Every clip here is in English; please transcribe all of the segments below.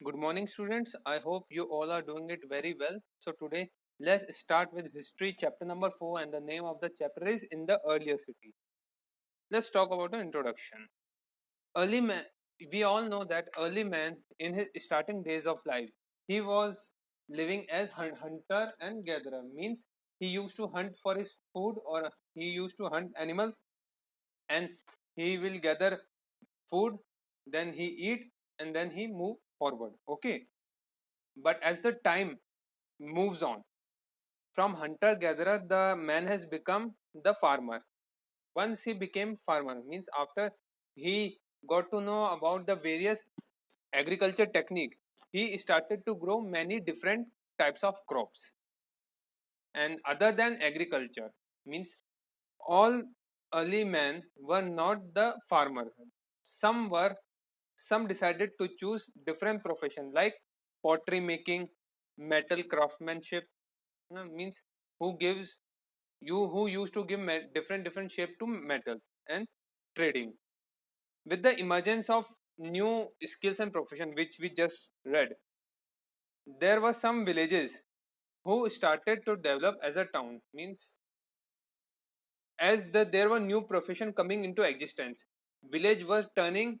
Good morning, students. I hope you all are doing it very well. So today, let's start with history chapter number 4, and the name of the chapter is In the Earlier City. Let's talk about the introduction. Early man, we all know that early man in his starting days of life, he was living as hunter and gatherer. Means he used to hunt for his food, or he used to hunt animals, and he will gather food, then he eat, and then he move forward. Okay, but as the time moves on, from hunter gatherer, the man has become the farmer. Once he became farmer, means after he got to know about the various agriculture technique, he started to grow many different types of crops. And other than agriculture, means all early men were not the farmers. Some were, some decided to choose different profession like pottery making, metal craftsmanship, means who gives who used to give different shape to metals, and trading. With the emergence of new skills and profession which we just read, there were some villages who started to develop as a town. Means as there were new profession coming into existence, village was turning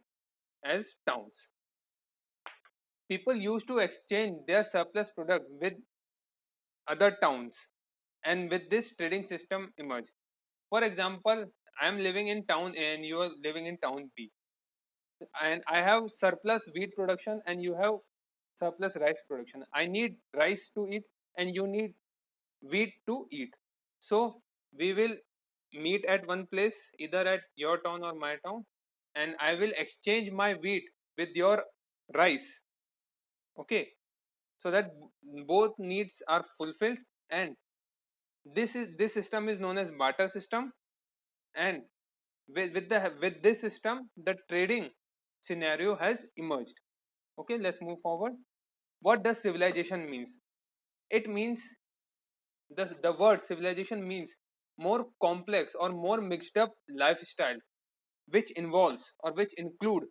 as towns. People used to exchange their surplus product with other towns, and with this trading system emerged. For example, I am living in town A and you are living in town B, and I have surplus wheat production and you have surplus rice production. I need rice to eat and you need wheat to eat. So we will meet at one place, either at your town or my town, and I will exchange my wheat with your rice. Okay, so that both needs are fulfilled, and this system is known as barter system. And with this system, the trading scenario has emerged. Okay, let's move forward. What does civilization means? It means, the word civilization means more complex or more mixed up lifestyle, which involves or which include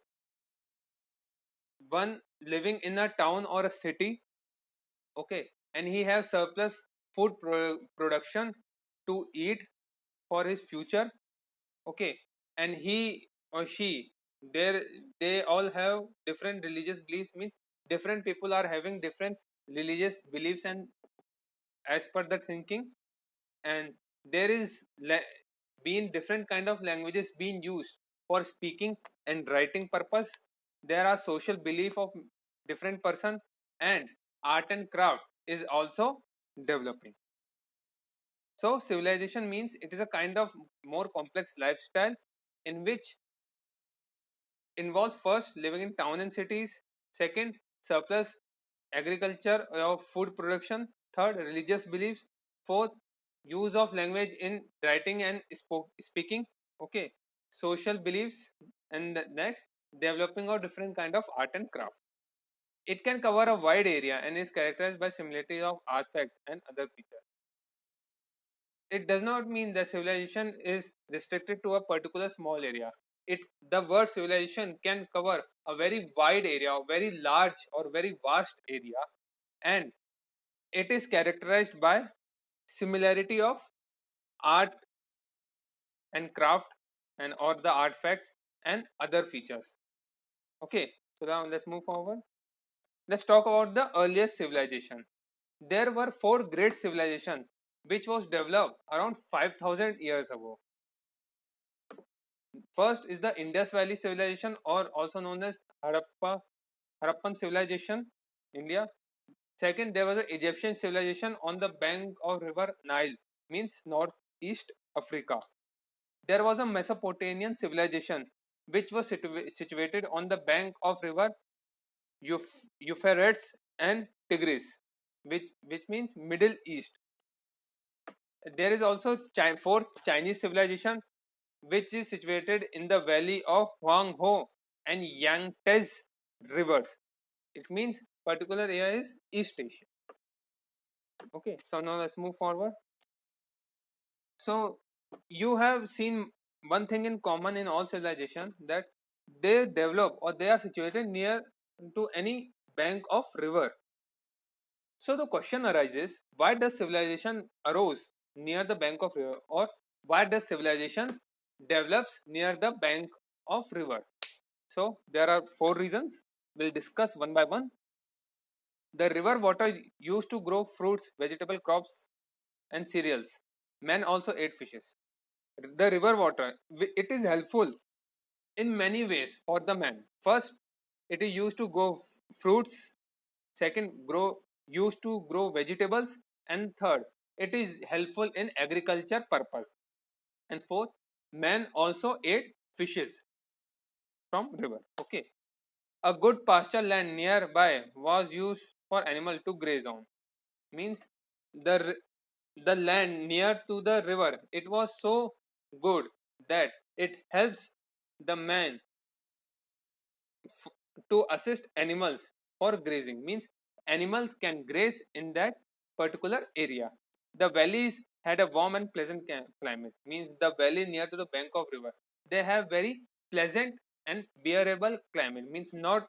one living in a town or a city. Okay, and he has surplus food production to eat for his future. Okay, and he or she, there they all have different religious beliefs. Means different people are having different religious beliefs and as per the thinking. And there is being different kind of languages being used for speaking and writing purpose. There are social belief of different person, and art and craft is also developing. So civilization means it is a kind of more complex lifestyle in which involves first living in town and cities, second surplus agriculture or food production, third religious beliefs, fourth use of language in writing and speaking. Okay, social beliefs, and the next developing of different kind of art and craft. It can cover a wide area and is characterized by similarity of artifacts and other features. It does not mean that civilization is restricted to a particular small area. It The word civilization can cover a very wide area, or very large or very vast area, and it is characterized by similarity of art and craft, and or the artifacts and other features. Okay, so now let's move forward. Let's talk about the earliest civilization. There were four great civilizations which was developed around 5000 years ago. First is the Indus Valley civilization, or also known as Harappan civilization, India. Second, there was the Egyptian civilization on the bank of river Nile, means northeast Africa. There was a Mesopotamian civilization which was situated on the bank of river Euphrates and Tigris, which means Middle East. There is also fourth Chinese civilization which is situated in the valley of Huanghe and Yangtze rivers. It means particular area is East Asia. Okay, so now let's move forward. So you have seen one thing in common in all civilization, that they develop or they are situated near to any bank of river. So the question arises, why does civilization arose near the bank of river, or why does civilization develops near the bank of river? So there are four reasons. We'll discuss one by one. The river water used to grow fruits, vegetable crops and cereals. Men also ate fishes. The river water, it is helpful in many ways for the man. First, it is used to grow fruits. Second, used to grow vegetables. And third, it is helpful in agriculture purpose. And fourth, man also ate fishes from river. Okay. A good pasture land nearby was used for animal to graze on. Means the the land near to the river, it was so good that it helps the man to assist animals for grazing. Means animals can graze in that particular area. The valleys had a warm and pleasant climate. Means the valley near to the bank of river, they have very pleasant and bearable climate. Means not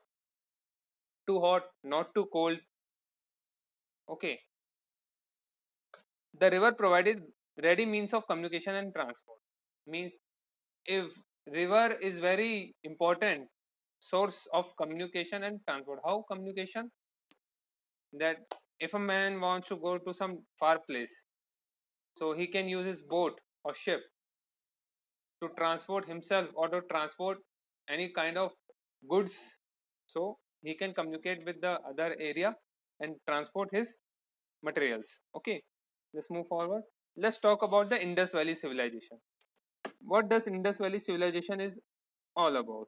too hot, not too cold. Okay. The river provided ready means of communication and transport. Means if river is very important source of communication and transport. How communication? That if a man wants to go to some far place, so he can use his boat or ship to transport himself or to transport any kind of goods, so he can communicate with the other area and transport his materials. Okay, let's move forward. Let's talk about the Indus Valley civilization. What does Indus Valley civilization is all about?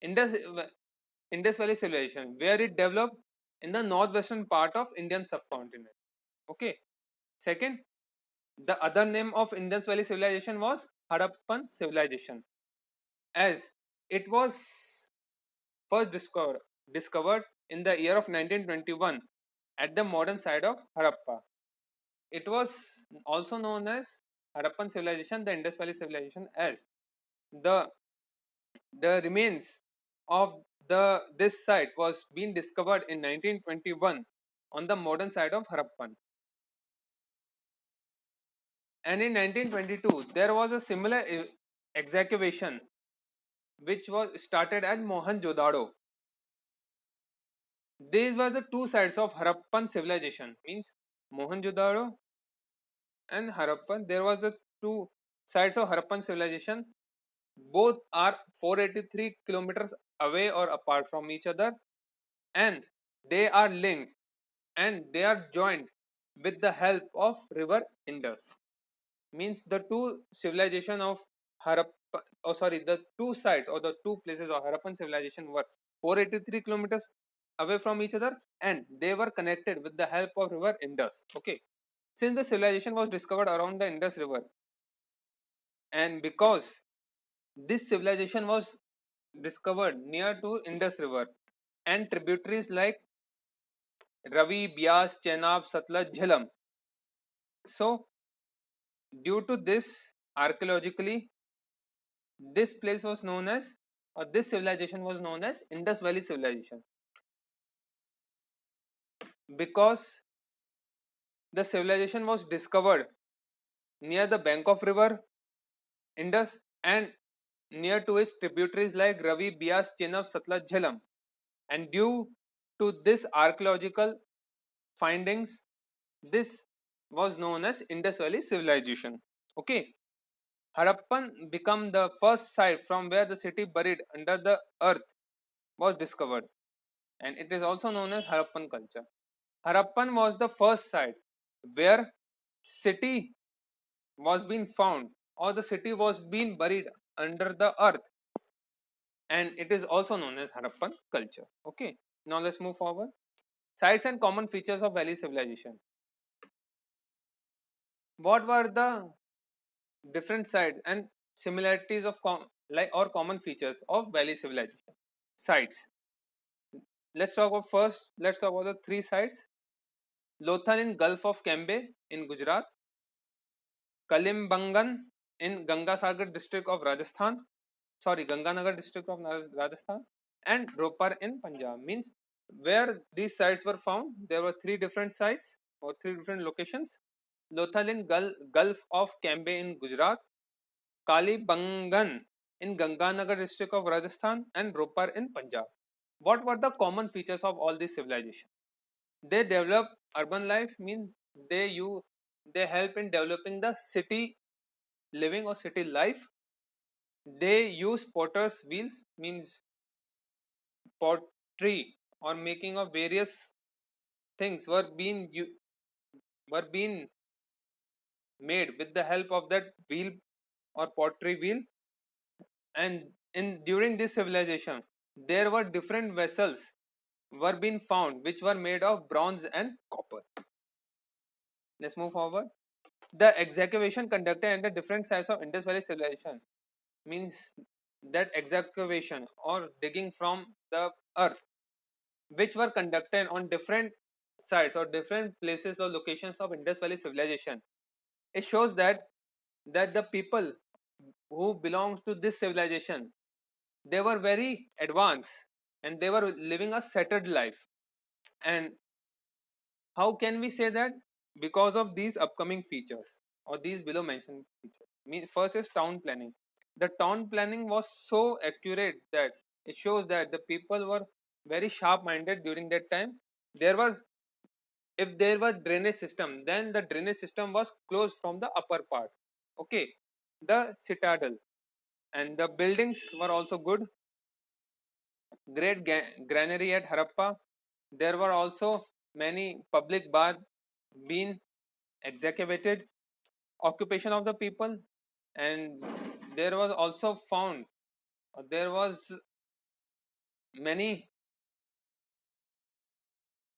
Indus Valley civilization, where it developed in the northwestern part of Indian subcontinent. Okay. Second, the other name of Indus Valley civilization was Harappan civilization, as it was first discovered in the year of 1921 at the modern site of Harappa. It was also known as Harappan civilization, the Indus Valley civilization, as the the remains of the this site was being discovered in 1921 on the modern side of Harappan. And in 1922 there was a similar excavation which was started at Mohenjo-daro. These were the two sides of Harappan civilization. Means Mohenjo-daro and Harappan. There was the two sides of Harappan civilization. Both are 483 kilometers away or apart from each other, and they are linked and they are joined with the help of river Indus. Means the two civilization of Harappa, the two sides or the two places of Harappan civilization were 483 kilometers away from each other, and they were connected with the help of river Indus. Okay, since the civilization was discovered around the Indus river, and because this civilization was discovered near to Indus river and tributaries like Ravi, Bias, Chenab, Satluj, Jhelum. So due to this, archaeologically, this place was known as, or this civilization was known as Indus Valley civilization, because the civilization was discovered near the bank of river Indus and near to its tributaries like Ravi, Bias, Chenab, Satluj, Jhelum. And due to this archaeological findings, this was known as Indus Valley civilization. Okay. Harappan became the first site from where the city buried under the earth was discovered, and it is also known as Harappan culture. Harappan was the first site where city was being found or the city was being buried under the earth, and it is also known as Harappan culture. Okay, now let's move forward. Sites and common features of valley civilization. What were the different sites and similarities of like or common features of valley civilization? Sites. Let's talk about first. Let's talk about the three sites. Lothan in Gulf of Cambay in Gujarat, Kalimbangan in Gangasagar district of Rajasthan, sorry, Ganganagar district of Rajasthan, and Ropar in Punjab. Means where these sites were found, there were three different sites or three different locations. Lothal in Gulf of Cambay in Gujarat, Kalibangan in Ganganagar district of Rajasthan, and Ropar in Punjab. What were the common features of all these civilizations? They develop urban life, means they help in developing the city living or city life. They use potter's wheels, means pottery or making of various things were being made with the help of that wheel or pottery wheel. And in during this civilization there were different vessels were being found which were made of bronze and copper. Let's move forward. The excavation conducted in the different sites of Indus Valley civilization, means that excavation or digging from the earth which were conducted on different sites or different places or locations of Indus Valley civilization. It shows that the people who belong to this civilization, they were very advanced and they were living a settled life. And how can we say that? Because of these upcoming features or these below mentioned features. First is town planning. The town planning was so accurate that it shows that the people were very sharp minded during that time. There was, if there was drainage system, then the drainage system was closed from the upper part. Okay, the citadel and the buildings were also good. Great granary at Harappa. There were also many public baths being excavated. Occupation of the people, and there was also found, there was many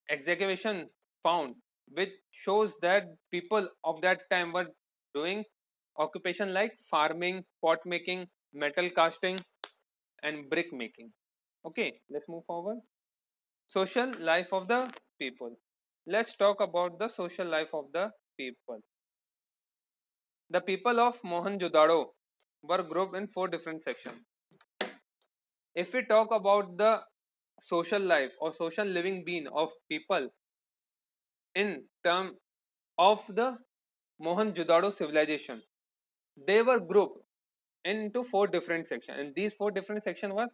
excavation found which shows that people of that time were doing occupation like farming, pot making, metal casting, and brick making. Okay, let's move forward. Social life of the people. Let's talk about the social life of the people. The people of Mohenjo-daro were grouped in four different sections. If we talk about the social life or social living being of people in term of the Mohenjo-daro civilization, they were grouped into four different sections, and these four different sections were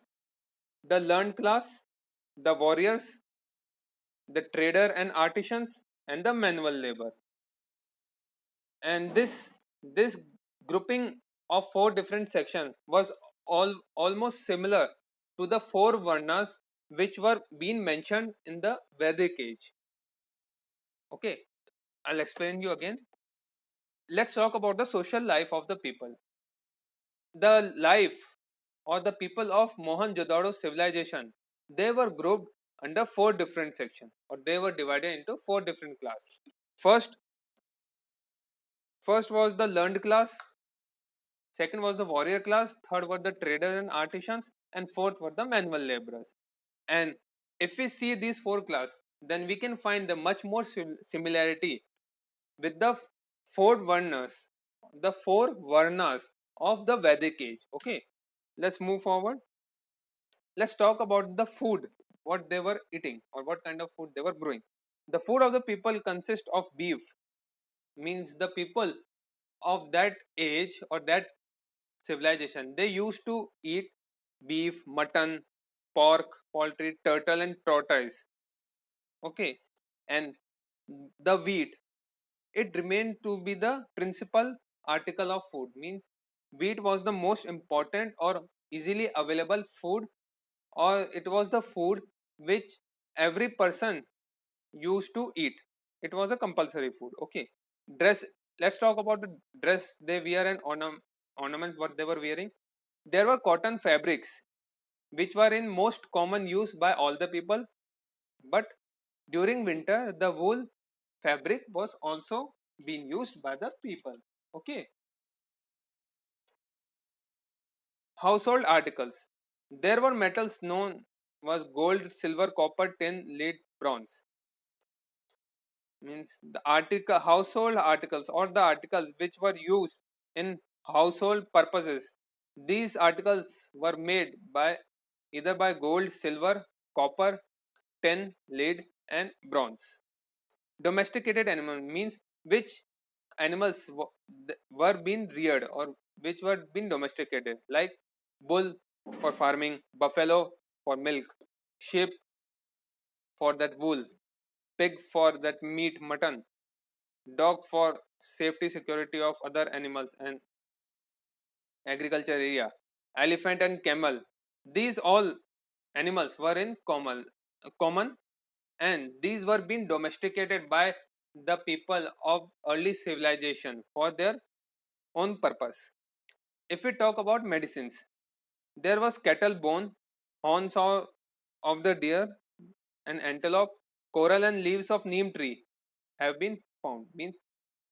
the learned class, the warriors, the trader and artisans, and the manual labor. And this grouping of four different sections was almost similar to the four varnas which were being mentioned in the Vedic age. Okay, I'll explain you again. Let's talk about the social life of the people. The life or the people of Mohenjo-daro civilization, they were grouped under four different sections, or they were divided into four different classes. First was the learned class, second was the warrior class, third were the traders and artisans, and fourth were the manual laborers. And if we see these four classes, then we can find the much more similarity with the four varnas of the Vedic age. Okay, let's move forward. Let's talk about the food, what they were eating or what kind of food they were growing. The food of the people consists of beef, means the people of that age or that civilization, they used to eat beef, mutton, pork, poultry, turtle, and tortoise. Okay, and the wheat, it remained to be the principal article of food, means wheat was the most important or easily available food, or it was the food which every person used to eat. It was a compulsory food. Okay, dress. Let's talk about the dress they wear and ornaments what they were wearing. There were cotton fabrics which were in most common use by all the people, but during winter the wool fabric was also being used by the people. Okay, household articles. There were metals known was gold, silver, copper, tin, lead, bronze. Means the article household articles or the articles which were used in household purposes. These articles were made by either by gold, silver, copper, tin, lead, and bronze. Domesticated animal means which animals were being reared or which were being domesticated, like bull for farming, buffalo for milk, sheep for that wool, pig for that meat, mutton, dog for safety security of other animals and agriculture area, elephant and camel. These all animals were in common, and these were being domesticated by the people of early civilization for their own purpose. If we talk about medicines, there was cattle bone, horns of the deer and antelope, coral and leaves of neem tree have been found. Means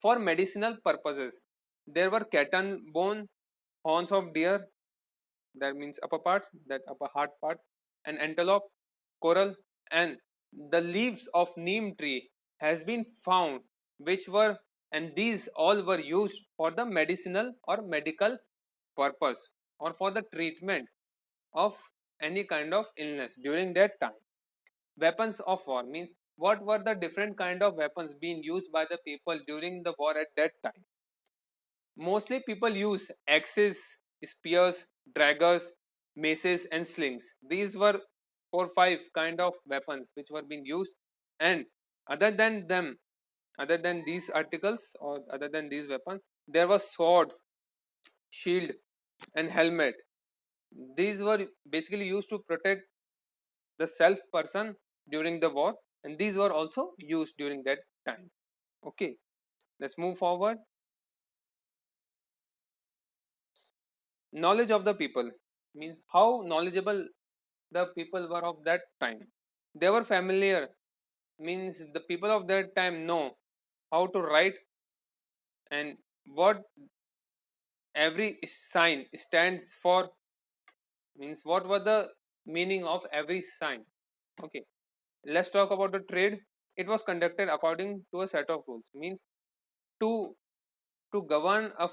for medicinal purposes, there were cattle bone, horns of deer, that means upper part, that upper heart part, and antelope, coral, and the leaves of neem tree has been found, which were, and these all were used for the medicinal or medical purpose or for the treatment of any kind of illness during that time. Weapons of war means what were the different kind of weapons being used by the people during the war at that time. Mostly people use axes, spears, daggers, maces and slings. These were 4 5 kind of weapons which were being used, and other than them, other than these articles or other than these weapons, there were swords, shield and helmet. These were basically used to protect the self person during the war, and these were also used during that time. Okay, let's move forward. Knowledge of the people means how knowledgeable the people were of that time. They were familiar, means the people of that time know how to write and what every sign stands for, means what were the meaning of every sign. Okay, let's talk about the trade. It was conducted according to a set of rules, means to to govern a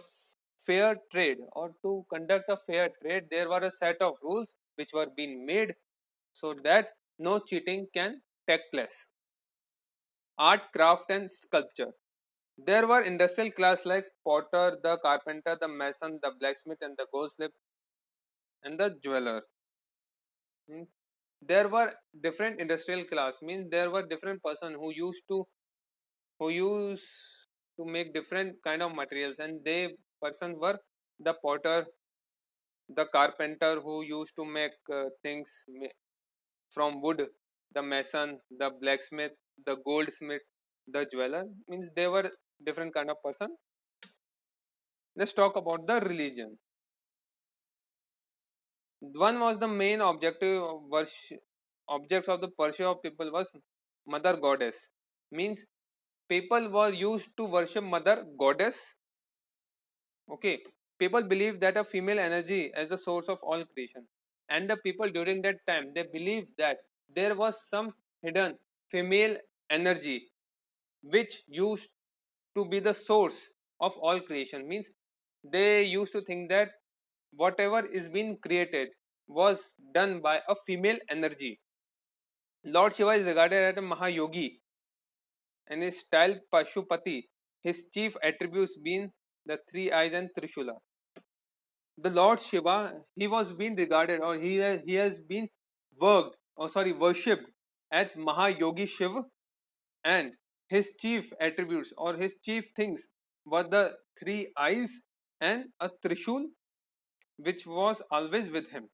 fair trade or to conduct a fair trade, there were a set of rules which were being made so that no cheating can take place. Art, craft and sculpture. There were industrial class like potter, the carpenter, the mason, the blacksmith and the goldsmith and the jeweler. Means there were different industrial class, means there were different person who used to make different kind of materials, and they person were the potter, the carpenter who used to make things from wood, the mason, the blacksmith, the goldsmith, the jeweler, means they were different kind of person. Let's talk about the religion. One was the main objective of worship, objects of the worship of people was mother goddess, means people were used to worship mother goddess. Okay, people believe that a female energy as the source of all creation, and the people during that time they believed that there was some hidden female energy which used to be the source of all creation. Means they used to think that whatever is being created was done by a female energy. Lord Shiva is regarded as a Mahayogi and is styled Pashupati. His chief attributes being the three eyes and Trishula. The Lord Shiva, he was being regarded or he has been worshipped as Mahayogi Shiva, and his chief attributes or his chief things were the three eyes and a Trishul which was always with him.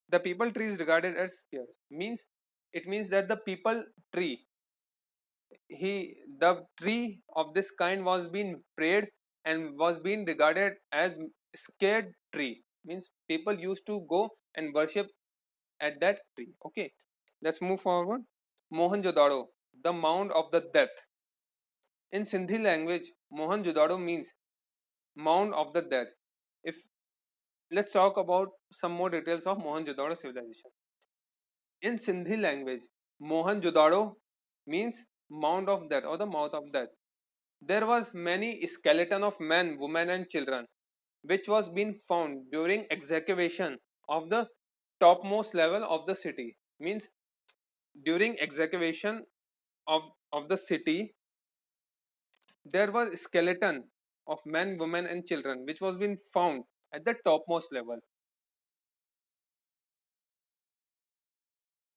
The people tree is regarded as scarce, means it means that the people tree, the tree of this kind was being prayed and was being regarded as scared tree, means people used to go and worship at that tree. Okay, let's move forward. Mohenjo-daro, the mound of the death. In Sindhi language, Mohenjo-daro means mound of the death. If let's talk about some more details of Mohenjo-daro civilization. In Sindhi language, Mohenjo-daro means mound of death or the mouth of death. There was many skeleton of men, women and children which was being found during excavation of the topmost level of the city. Means during excavation of the city, there was skeleton of men, women and children which was being found at the topmost level.